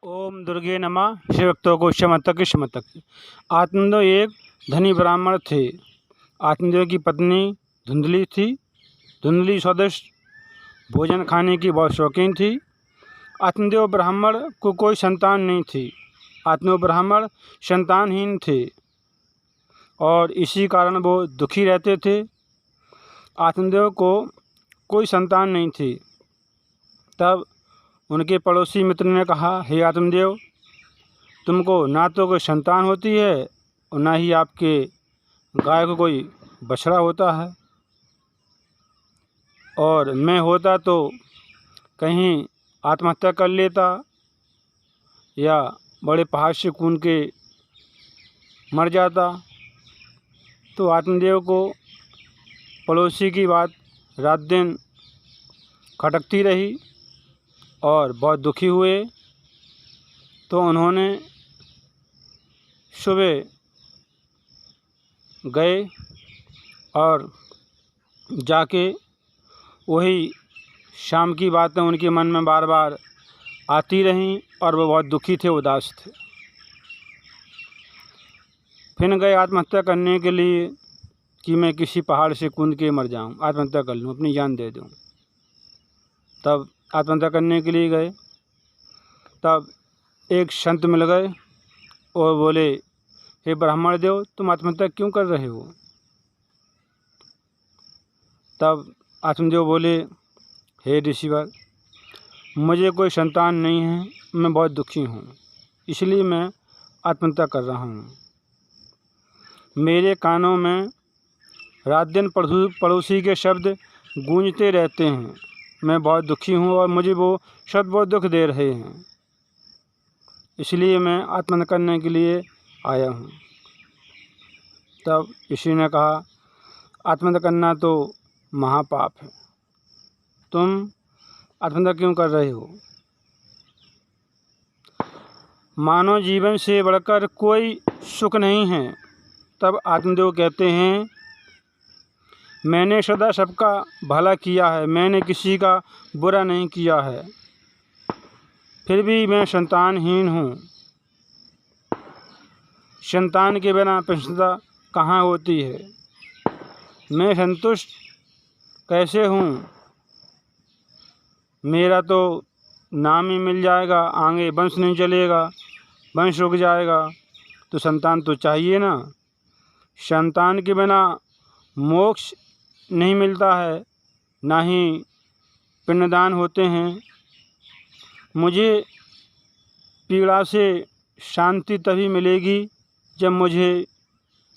ओम दुर्गे नमः। शिवभक्तों को शमतक शमतक। आत्मदेव एक धनी ब्राह्मण थे। आत्मदेव की पत्नी धुंधली थी। धुंधली स्वदिष्ट भोजन खाने की बहुत शौकीन थी। आत्मदेव ब्राह्मण को कोई संतान नहीं थी। आत्मदेव ब्राह्मण संतानहीन थे और इसी कारण वो दुखी रहते थे। आत्मदेव को कोई संतान नहीं थी। तब उनके पड़ोसी मित्र ने कहा, हे आत्मदेव, तुमको ना तो कोई संतान होती है और ना ही आपके गाय को कोई बछड़ा होता है, और मैं होता तो कहीं आत्महत्या कर लेता या बड़े पहाड़ से कूद के मर जाता। तो आत्मदेव को पड़ोसी की बात रात दिन खटकती रही और बहुत दुखी हुए। तो उन्होंने सुबह गए और जाके वही शाम की बातें उनके मन में बार बार आती रहीं और वो बहुत दुखी थे, उदास थे। फिर गए आत्महत्या करने के लिए कि मैं किसी पहाड़ से कूद के मर जाऊं, आत्महत्या कर लूं, अपनी जान दे दूं। तब आत्महत्या करने के लिए गए। तब एक संत मिल गए और बोले, हे ब्राह्मण देव, तुम आत्महत्या क्यों कर रहे हो? तब आत्मदेव बोले, हे ऋषिवर, मुझे कोई संतान नहीं है, मैं बहुत दुखी हूँ, इसलिए मैं आत्महत्या कर रहा हूँ। मेरे कानों में रात दिन पड़ोसी के शब्द गूंजते रहते हैं। मैं बहुत दुखी हूँ और मुझे वो शब्द बहुत दुख दे रहे हैं, इसलिए मैं आत्महत्या करने के लिए आया हूँ। तब ऋषि ने कहा, आत्महत्या करना तो महापाप है, तुम आत्महत्या क्यों कर रहे हो? मानव जीवन से बढ़कर कोई सुख नहीं है। तब आत्मदेव कहते हैं, मैंने सदा सबका भला किया है, मैंने किसी का बुरा नहीं किया है, फिर भी मैं संतानहीन हूँ। संतान के बिना प्रसन्नता कहाँ होती है? मैं संतुष्ट कैसे हूँ? मेरा तो नाम ही मिल जाएगा, आगे वंश नहीं चलेगा, वंश रुक जाएगा, तो संतान तो चाहिए ना। संतान के बिना मोक्ष नहीं मिलता है, ना ही पिंडदान होते हैं। मुझे पीड़ा से शांति तभी मिलेगी जब मुझे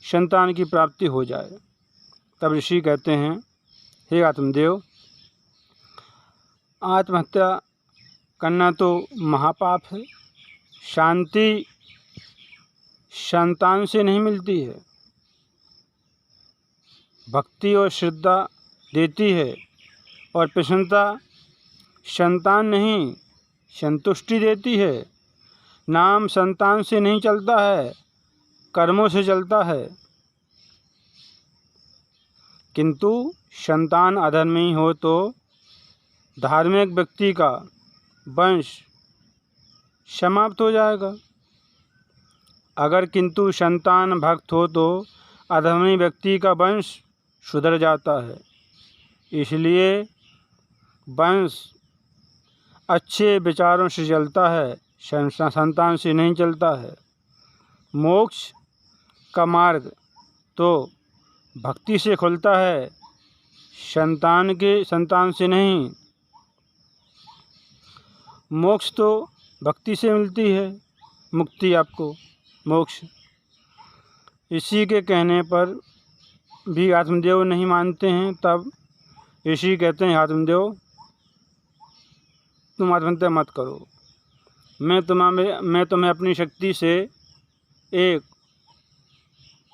संतान की प्राप्ति हो जाए। तब ऋषि कहते हैं, हे आत्मदेव, आत्महत्या करना तो महापाप है। शांति संतान से नहीं मिलती है, भक्ति और श्रद्धा देती है, और प्रसन्नता संतान नहीं संतुष्टि देती है। नाम संतान से नहीं चलता है, कर्मों से चलता है। किंतु संतान अधर्मी हो तो धार्मिक व्यक्ति का वंश समाप्त हो जाएगा। अगर किंतु संतान भक्त हो तो अधर्मी व्यक्ति का वंश सुधर जाता है। इसलिए वंश अच्छे विचारों से चलता है, संतान से नहीं चलता है। मोक्ष का मार्ग तो भक्ति से खुलता है, संतान से नहीं। मोक्ष तो भक्ति से मिलती है, मुक्ति आपको, मोक्ष। इसी के कहने पर भी आत्मदेव नहीं मानते हैं। तब ऋषि कहते हैं, आत्मदेव, तुम आत्महत्या मत करो। मैं तुम्हें अपनी शक्ति से एक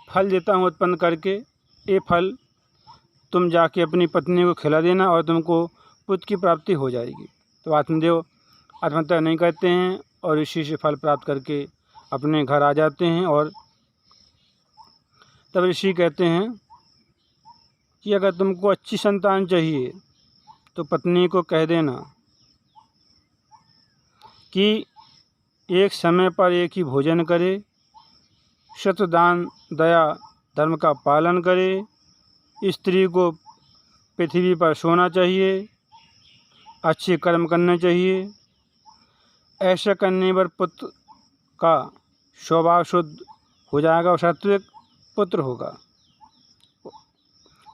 फल देता हूँ उत्पन्न करके। ये फल तुम जाके अपनी पत्नी को खिला देना और तुमको पुत्र की प्राप्ति हो जाएगी। तो आत्मदेव आत्महत्या नहीं करते हैं और ऋषि से फल प्राप्त करके अपने घर आ जाते हैं। और तब ऋषि कहते हैं कि अगर तुमको अच्छी संतान चाहिए तो पत्नी को कह देना कि एक समय पर एक ही भोजन करे, सत्यदान दया धर्म का पालन करे, स्त्री को पृथ्वी पर सोना चाहिए, अच्छे कर्म करने चाहिए। ऐसा करने पर पुत्र का स्वभाव शुद्ध हो जाएगा और सात्विक पुत्र होगा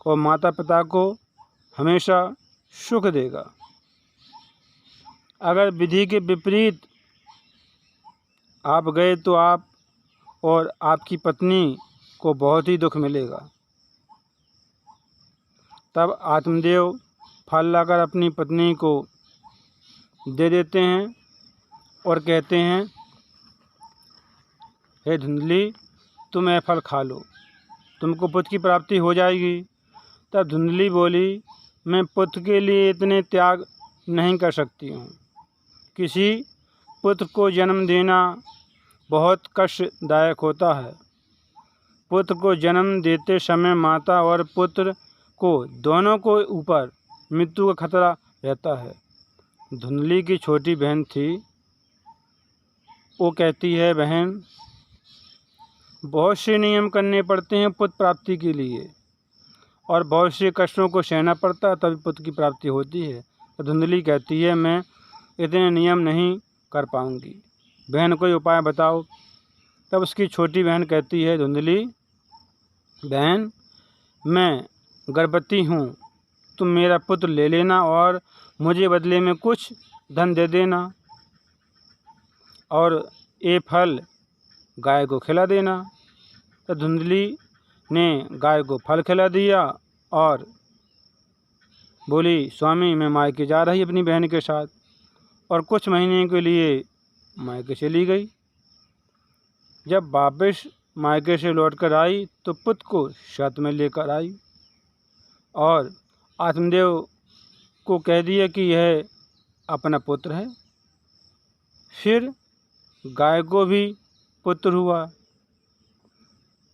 और माता पिता को हमेशा सुख देगा। अगर विधि के विपरीत आप गए तो आप और आपकी पत्नी को बहुत ही दुख मिलेगा। तब आत्मदेव फल लाकर अपनी पत्नी को दे देते हैं और कहते हैं, हे धुंधली, तुम यह फल खा लो, तुमको पुत्र की प्राप्ति हो जाएगी। तब धुंधली बोली, मैं पुत्र के लिए इतने त्याग नहीं कर सकती हूँ। किसी पुत्र को जन्म देना बहुत कष्टदायक होता है। पुत्र को जन्म देते समय माता और पुत्र को दोनों को ऊपर मृत्यु का खतरा रहता है। धुंधली की छोटी बहन थी। वो कहती है, बहन, बहुत से नियम करने पड़ते हैं पुत्र प्राप्ति के लिए और बहुत से कष्टों को सहना पड़ता है, तभी पुत्र की प्राप्ति होती है। तो धुंधली कहती है, मैं इतने नियम नहीं कर पाऊंगी, बहन कोई उपाय बताओ। तब उसकी छोटी बहन कहती है, धुंधली बहन, मैं गर्भवती हूँ, तुम मेरा पुत्र ले लेना और मुझे बदले में कुछ धन दे देना और ये फल गाय को खिला देना। तो धुंधली ने गाय को फल खिला दिया और बोली, स्वामी, मैं मायके जा रही अपनी बहन के साथ, और कुछ महीने के लिए मायके चली गई। जब वापस मायके से लौटकर आई तो पुत्र को साथ में लेकर आई और आत्मदेव को कह दिया कि यह अपना पुत्र है। फिर गाय को भी पुत्र हुआ।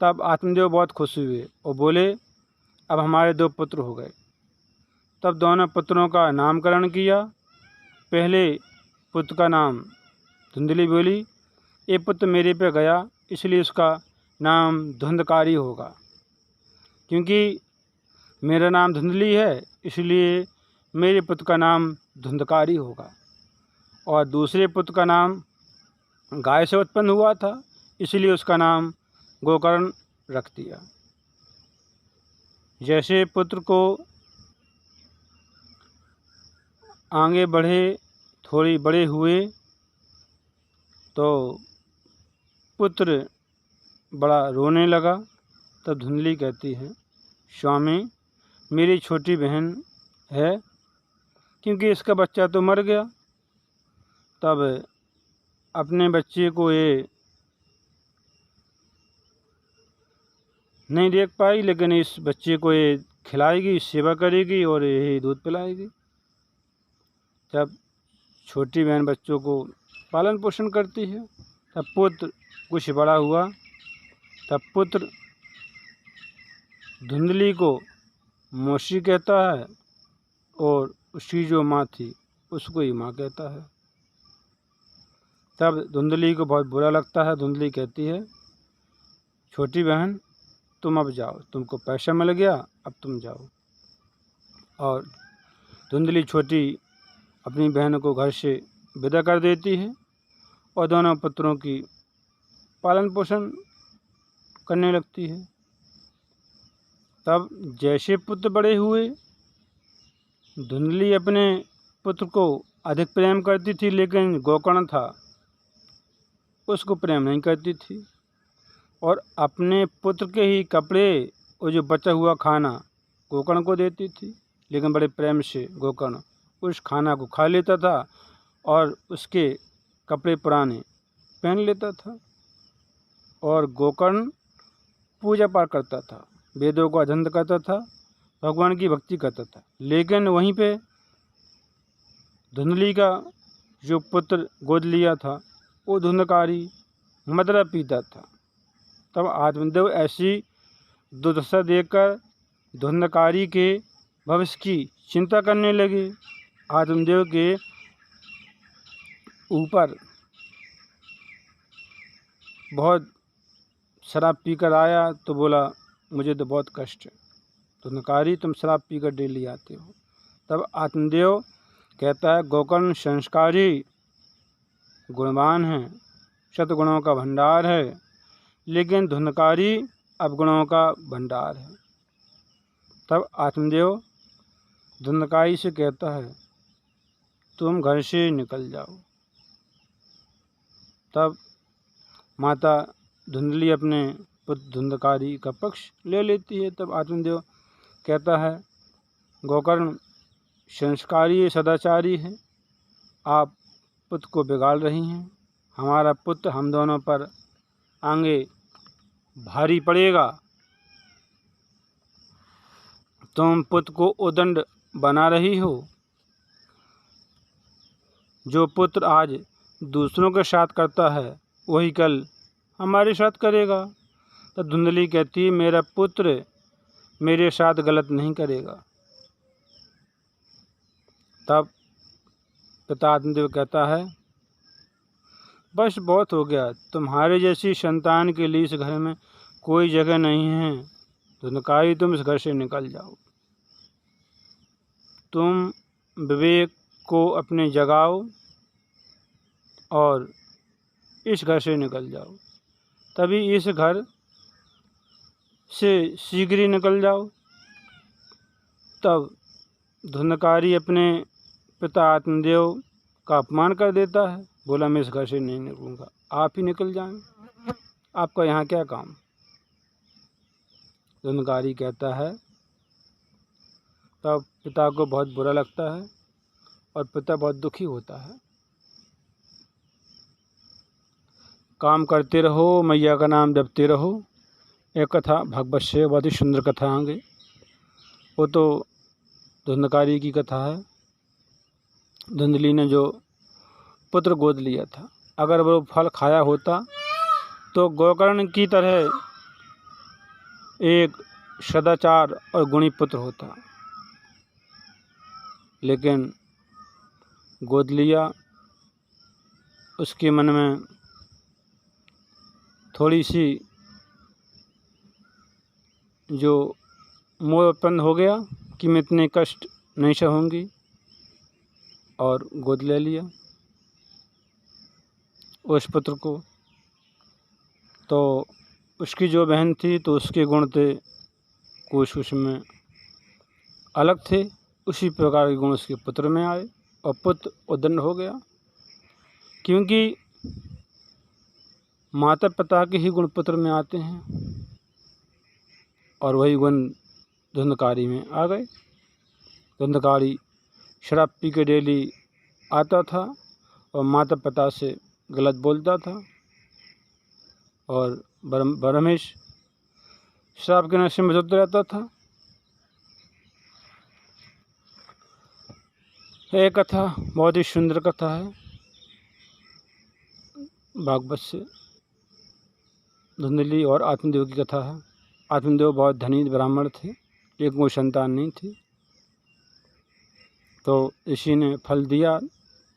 तब आत्मदेव बहुत खुश हुए और बोले, अब हमारे 2 पुत्र हो गए। तब दोनों पुत्रों का नामकरण किया। पहले पुत्र का नाम धुंधली बोली, ये पुत्र मेरे पे गया, इसलिए उसका नाम धुंधकारी होगा। क्योंकि मेरा नाम धुंधली है, इसलिए मेरे पुत्र का नाम धुंधकारी होगा। और दूसरे पुत्र का नाम गाय से उत्पन्न हुआ था, इसलिए उसका नाम गोकर्ण रख दिया। जैसे पुत्र को आगे बढ़े, थोड़ी बड़े हुए तो पुत्र बड़ा रोने लगा। तब धुंधली कहती है, स्वामी, मेरी छोटी बहन है, क्योंकि इसका बच्चा तो मर गया। तब अपने बच्चे को ये नहीं देख पाई, लेकिन इस बच्चे को ये खिलाएगी, सेवा करेगी और यही दूध पिलाएगी। जब छोटी बहन बच्चों को पालन पोषण करती है, तब पुत्र कुछ बड़ा हुआ। तब पुत्र धुंधली को मौसी कहता है और उसकी जो माँ थी उसको ही माँ कहता है। तब धुंधली को बहुत बुरा लगता है। धुंधली कहती है, छोटी बहन, तुम अब जाओ, तुमको पैसा मिल गया, अब तुम जाओ। और धुंधली छोटी अपनी बहन को घर से विदा कर देती है और दोनों पुत्रों की पालन पोषण करने लगती है। तब जैसे पुत्र बड़े हुए, धुंधली अपने पुत्र को अधिक प्रेम करती थी, लेकिन गोकर्ण था उसको प्रेम नहीं करती थी और अपने पुत्र के ही कपड़े और जो बचा हुआ खाना गोकर्ण को देती थी। लेकिन बड़े प्रेम से गोकर्ण उस खाना को खा लेता था और उसके कपड़े पुराने पहन लेता था। और गोकर्ण पूजा पाठ करता था, वेदों को अध्ययन करता था, भगवान की भक्ति करता था। लेकिन वहीं पे धुंधली का जो पुत्र गोद लिया था वो धुंधकारी मदिरा पीता था। तब आत्मदेव ऐसी दुर्दशा देखकर धुंधकारी के भविष्य की चिंता करने लगे। आत्मदेव के ऊपर बहुत शराब पीकर आया तो बोला मुझे तो बहुत कष्ट है। तो नकारी तुम शराब पीकर डेली आते हो। तब आत्मदेव कहता है गोकर्ण संस्कारी गुणवान है, सतगुणों का भंडार है, लेकिन धुंधकारी अवगुणों का भंडार है। तब आत्मदेव धुंधकारी से कहता है तुम घर से निकल जाओ। तब माता धुंधली अपने पुत्र धुंधकारी का पक्ष ले लेती है। तब आत्मदेव कहता है गोकर्ण संस्कारी सदाचारी है, आप पुत्र को बिगाड़ रही हैं। हमारा पुत्र हम दोनों पर आगे भारी पड़ेगा। तुम पुत्र को उदंड बना रही हो। जो पुत्र आज दूसरों के साथ करता है वही कल हमारे साथ करेगा। तो धुंधली कहती है मेरा पुत्र मेरे साथ गलत नहीं करेगा। तब पिता आत्मदेव कहता है बस बहुत हो गया, तुम्हारे जैसी संतान के लिए इस घर में कोई जगह नहीं है। धुंधकारी तुम इस घर से निकल जाओ। तुम विवेक को अपने जगाओ और इस घर से निकल जाओ। तभी इस घर से शीघ्र ही निकल जाओ। तब धुंधकारी अपने पिता आत्मदेव का अपमान कर देता है, बोला मैं इस घर से नहीं निकलूँगा, आप ही निकल जाएं, आपका यहाँ क्या काम। धुंधकारी कहता है तब पिता को बहुत बुरा लगता है और पिता बहुत दुखी होता है। काम करते रहो, मैया का नाम जपते रहो। एक कथा भागवत से बहुत ही सुंदर कथा आगे, वो तो धुंधकारी की कथा है। धुंधली ने जो पुत्र गोद लिया था, अगर वो फल खाया होता तो गोकर्ण की तरह एक सदाचार और गुणी पुत्र होता, लेकिन गोद लिया। उसके मन में थोड़ी सी जो मोह उत्पन्न हो गया कि मैं इतने कष्ट नहीं सहूँगी, और गोद ले लिया उस पुत्र को। तो उसकी जो बहन थी तो उसके गुण थे कुछ उसमें अलग थे, उसी प्रकार के गुण उसके पुत्र में आए और पुत्र उद्दंड हो गया, क्योंकि माता पिता के ही गुण पुत्र में आते हैं और वही गुण धुंधकारी में आ गए। धुंधकारी शराब पी के डेली आता था और माता पिता से गलत बोलता था, और रमेश शराब के नशे में धुत रहता था। यह कथा बहुत ही सुंदर कथा है भागवत से, धुंधली और आत्मदेव की कथा है। आत्मदेव बहुत धनी ब्राह्मण थे, एक कोई संतान नहीं थी। तो इसी ने फल दिया,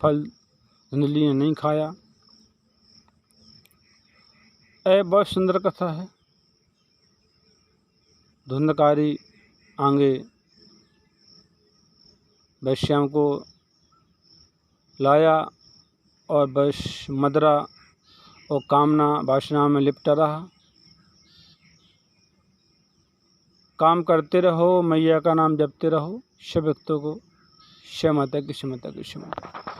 फल धुंधली ने नहीं खाया। यह बहुत सुंदर कथा है। धुंधकारी आगे वैश्याम को लाया और बस मदरा और कामना वासना में लिपटा रहा। काम करते रहो, मैया का नाम जपते रहो। सब भक्तों को क्षमता की क्षमता की क्षमता।